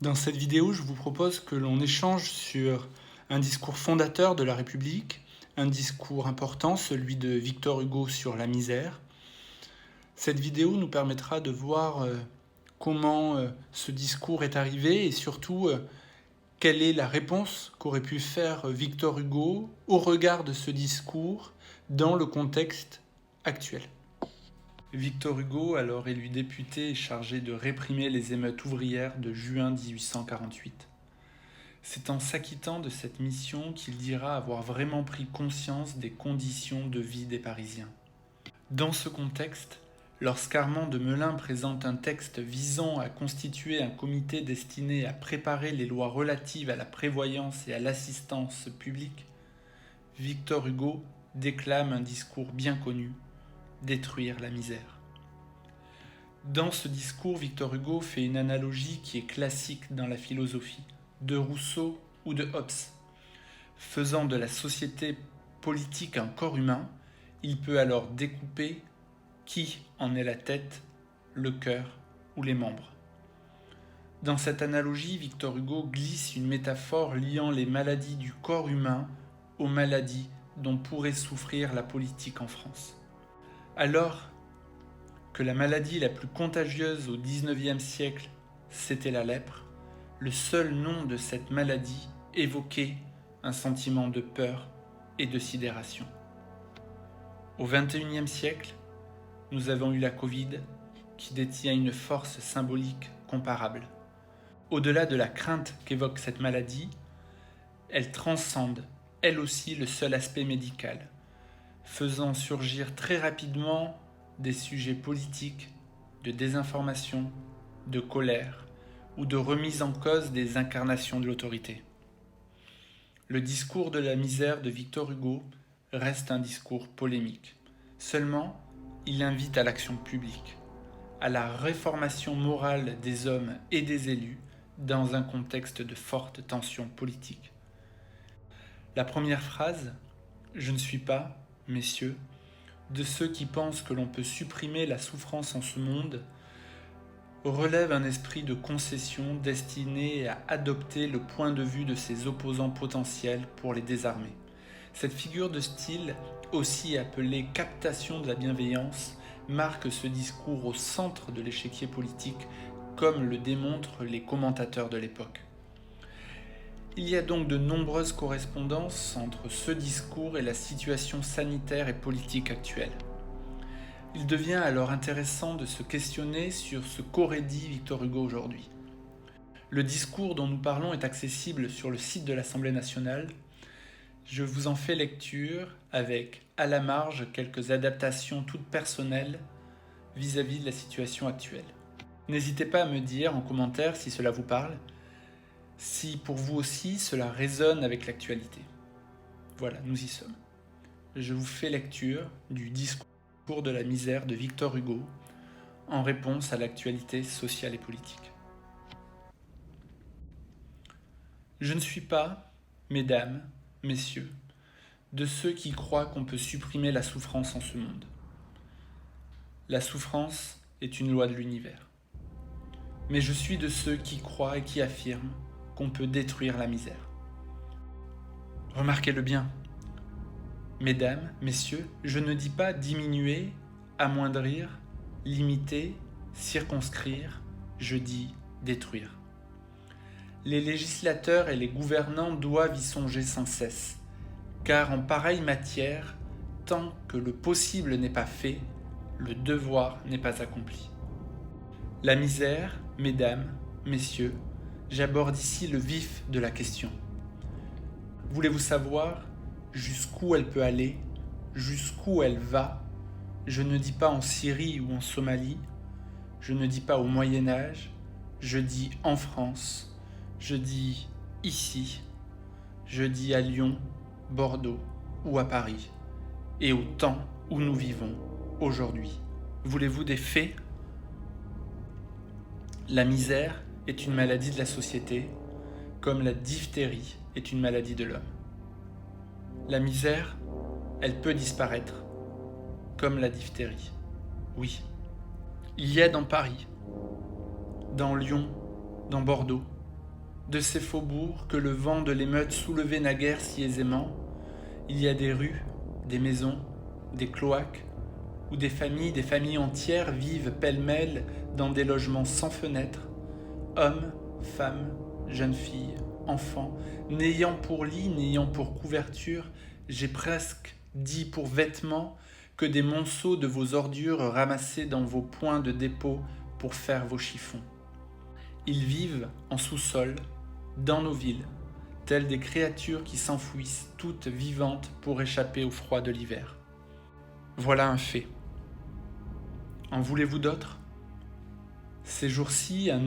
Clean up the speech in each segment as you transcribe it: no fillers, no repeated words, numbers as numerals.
Dans cette vidéo, je vous propose que l'on échange sur un discours fondateur de la République, un discours important, celui de Victor Hugo sur la misère. Cette vidéo nous permettra de voir comment ce discours est arrivé et surtout quelle est la réponse qu'aurait pu faire Victor Hugo au regard de ce discours dans le contexte actuel. Victor Hugo, alors élu député, est chargé de réprimer les émeutes ouvrières de juin 1848. C'est en s'acquittant de cette mission qu'il dira avoir vraiment pris conscience des conditions de vie des Parisiens. Dans ce contexte, lorsqu'Armand de Melun présente un texte visant à constituer un comité destiné à préparer les lois relatives à la prévoyance et à l'assistance publique, Victor Hugo déclame un discours bien connu: détruire la misère. Dans ce discours, Victor Hugo fait une analogie qui est classique dans la philosophie, de Rousseau ou de Hobbes. Faisant de la société politique un corps humain, il peut alors découper qui en est la tête, le cœur ou les membres. Dans cette analogie, Victor Hugo glisse une métaphore liant les maladies du corps humain aux maladies dont pourrait souffrir la politique en France. Alors que la maladie la plus contagieuse au XIXe siècle, c'était la lèpre, le seul nom de cette maladie évoquait un sentiment de peur et de sidération. Au XXIe siècle, nous avons eu la Covid qui détient une force symbolique comparable. Au-delà de la crainte qu'évoque cette maladie, elle transcende, elle aussi, le seul aspect médical, faisant surgir très rapidement des sujets politiques, de désinformation, de colère ou de remise en cause des incarnations de l'autorité. Le discours de la misère de Victor Hugo reste un discours polémique. Seulement, il invite à l'action publique, à la réformation morale des hommes et des élus dans un contexte de forte tension politique. La première phrase, « Je ne suis pas, messieurs, de ceux qui pensent que l'on peut supprimer la souffrance en ce monde », relève un esprit de concession destiné à adopter le point de vue de ses opposants potentiels pour les désarmer. Cette figure de style, aussi appelée captation de la bienveillance, marque ce discours au centre de l'échiquier politique, comme le démontrent les commentateurs de l'époque. Il y a donc de nombreuses correspondances entre ce discours et la situation sanitaire et politique actuelle. Il devient alors intéressant de se questionner sur ce qu'aurait dit Victor Hugo aujourd'hui. Le discours dont nous parlons est accessible sur le site de l'Assemblée nationale. Je vous en fais lecture avec, à la marge, quelques adaptations toutes personnelles vis-à-vis de la situation actuelle. N'hésitez pas à me dire en commentaire si cela vous parle, si pour vous aussi cela résonne avec l'actualité. Voilà, nous y sommes. Je vous fais lecture du discours de la misère de Victor Hugo en réponse à l'actualité sociale et politique. Je ne suis pas, mesdames, messieurs, de ceux qui croient qu'on peut supprimer la souffrance en ce monde. La souffrance est une loi de l'univers. Mais je suis de ceux qui croient et qui affirment qu'on peut détruire la misère. Remarquez-le bien. Mesdames, messieurs, je ne dis pas diminuer, amoindrir, limiter, circonscrire, je dis détruire. Les législateurs et les gouvernants doivent y songer sans cesse, car en pareille matière, tant que le possible n'est pas fait, le devoir n'est pas accompli. La misère, mesdames, messieurs, j'aborde ici le vif de la question. Voulez-vous savoir jusqu'où elle peut aller, jusqu'où elle va? Je ne dis pas en Syrie ou en Somalie, je ne dis pas au Moyen-Âge, je dis en France, je dis ici, je dis à Lyon, Bordeaux ou à Paris, et au temps où nous vivons aujourd'hui. Voulez-vous des faits? La misère est une maladie de la société, comme la diphtérie est une maladie de l'homme. La misère, elle peut disparaître, comme la diphtérie. Oui, il y a dans Paris, dans Lyon, dans Bordeaux, de ces faubourgs que le vent de l'émeute soulevait naguère si aisément, il y a des rues, des maisons, des cloaques, où des familles entières vivent pêle-mêle dans des logements sans fenêtres, hommes, femmes, jeunes filles, enfants, n'ayant pour lit, n'ayant pour couverture, j'ai presque dit pour vêtements, que des monceaux de vos ordures ramassées dans vos points de dépôt pour faire vos chiffons. Ils vivent en sous-sol, dans nos villes, telles des créatures qui s'enfouissent toutes vivantes pour échapper au froid de l'hiver. Voilà un fait. En voulez-vous d'autres ? Ces jours-ci, un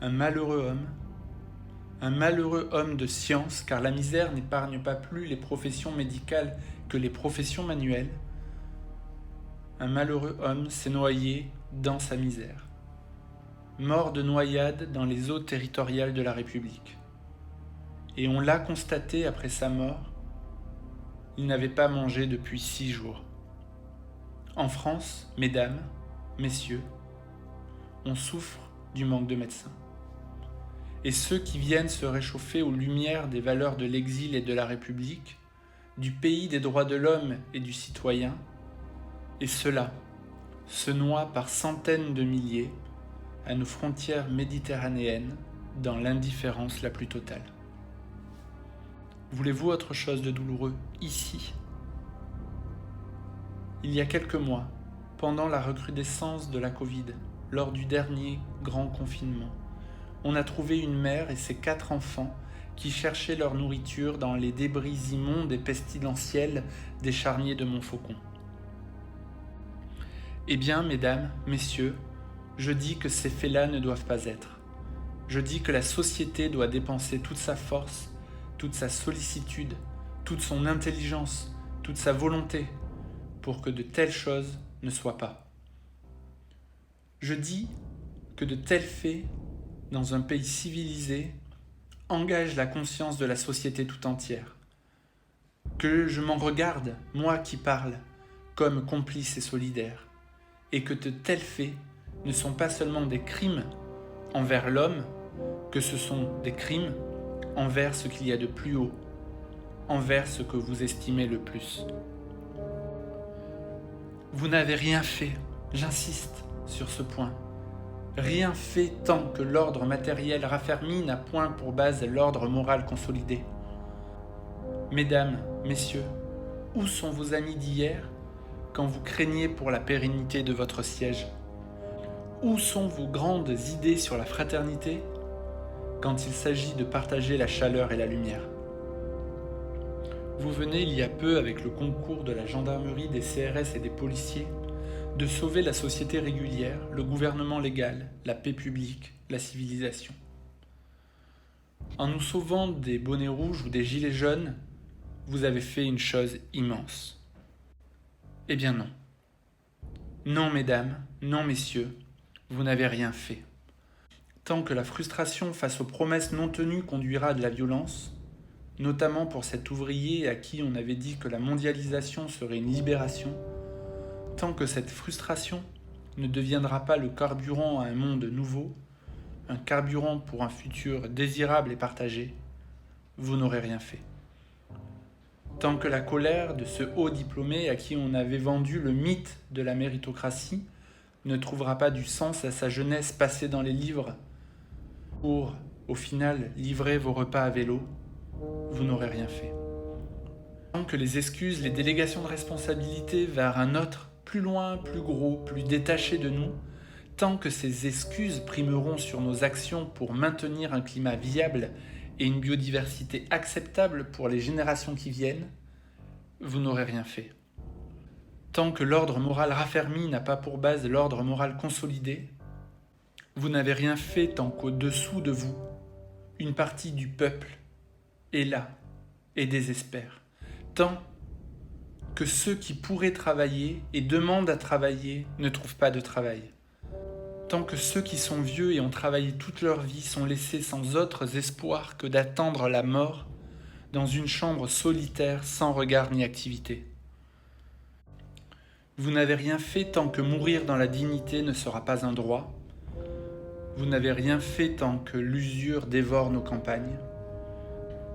malheureux homme de science, car la misère n'épargne pas plus les professions médicales que les professions manuelles, un malheureux homme s'est noyé dans sa misère, mort de noyade dans les eaux territoriales de la République. Et on l'a constaté après sa mort, il n'avait pas mangé depuis 6 jours. En France, mesdames, messieurs, on souffre du manque de médecins. Et ceux qui viennent se réchauffer aux lumières des valeurs de l'exil et de la République, du pays des droits de l'homme et du citoyen, et ceux-là se noient par centaines de milliers à nos frontières méditerranéennes dans l'indifférence la plus totale. Voulez-vous autre chose de douloureux ici ? Il y a quelques mois, pendant la recrudescence de la Covid, lors du dernier grand confinement, on a trouvé une mère et ses 4 enfants qui cherchaient leur nourriture dans les débris immondes et pestilentiels des charniers de Montfaucon. Eh bien, mesdames, messieurs, je dis que ces faits-là ne doivent pas être. Je dis que la société doit dépenser toute sa force, toute sa sollicitude, toute son intelligence, toute sa volonté, pour que de telles choses ne soient pas. Je dis que de tels faits, dans un pays civilisé, engagent la conscience de la société tout entière. Que je m'en regarde, moi qui parle, comme complice et solidaire, et que de tels faits ne sont pas seulement des crimes envers l'homme, que ce sont des crimes envers ce qu'il y a de plus haut, envers ce que vous estimez le plus. Vous n'avez rien fait, j'insiste sur ce point. Rien fait tant que l'ordre matériel raffermi n'a point pour base l'ordre moral consolidé. Mesdames, messieurs, où sont vos amis d'hier quand vous craignez pour la pérennité de votre siège ? Où sont vos grandes idées sur la fraternité quand il s'agit de partager la chaleur et la lumière ? Vous venez il y a peu, avec le concours de la gendarmerie, des CRS et des policiers, de sauver la société régulière, le gouvernement légal, la paix publique, la civilisation. En nous sauvant des bonnets rouges ou des gilets jaunes, vous avez fait une chose immense. Eh bien non. Non, mesdames, non, messieurs, vous n'avez rien fait. Tant que la frustration face aux promesses non tenues conduira à de la violence, notamment pour cet ouvrier à qui on avait dit que la mondialisation serait une libération, tant que cette frustration ne deviendra pas le carburant à un monde nouveau, un carburant pour un futur désirable et partagé, vous n'aurez rien fait. Tant que la colère de ce haut diplômé à qui on avait vendu le mythe de la méritocratie ne trouvera pas du sens à sa jeunesse passée dans les livres pour, au final, livrer vos repas à vélo, vous n'aurez rien fait. Tant que les excuses, les délégations de responsabilité vers un autre, plus loin, plus gros, plus détaché de nous, tant que ces excuses primeront sur nos actions pour maintenir un climat viable et une biodiversité acceptable pour les générations qui viennent, vous n'aurez rien fait. Tant que l'ordre moral raffermi n'a pas pour base l'ordre moral consolidé, vous n'avez rien fait tant qu'au-dessous de vous, une partie du peuple est là et désespère. Tant que ceux qui pourraient travailler et demandent à travailler ne trouvent pas de travail. Tant que ceux qui sont vieux et ont travaillé toute leur vie sont laissés sans autres espoirs que d'attendre la mort dans une chambre solitaire sans regard ni activité. Vous n'avez rien fait tant que mourir dans la dignité ne sera pas un droit. Vous n'avez rien fait tant que l'usure dévore nos campagnes.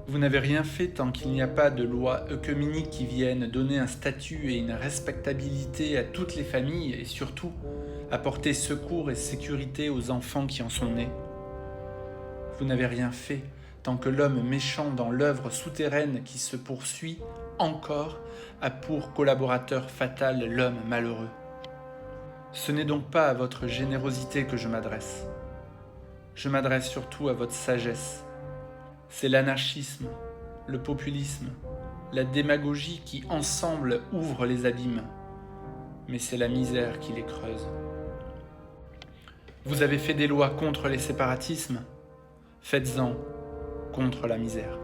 Vous n'avez rien fait tant qu'il n'y a pas de loi œcuménique qui vienne donner un statut et une respectabilité à toutes les familles et surtout apporter secours et sécurité aux enfants qui en sont nés. Vous n'avez rien fait tant que l'homme méchant dans l'œuvre souterraine qui se poursuit encore a pour collaborateur fatal l'homme malheureux. Ce n'est donc pas à votre générosité que je m'adresse. Je m'adresse surtout à votre sagesse. C'est l'anarchisme, le populisme, la démagogie qui ensemble ouvrent les abîmes, mais c'est la misère qui les creuse. Vous avez fait des lois contre les séparatismes, faites-en contre la misère.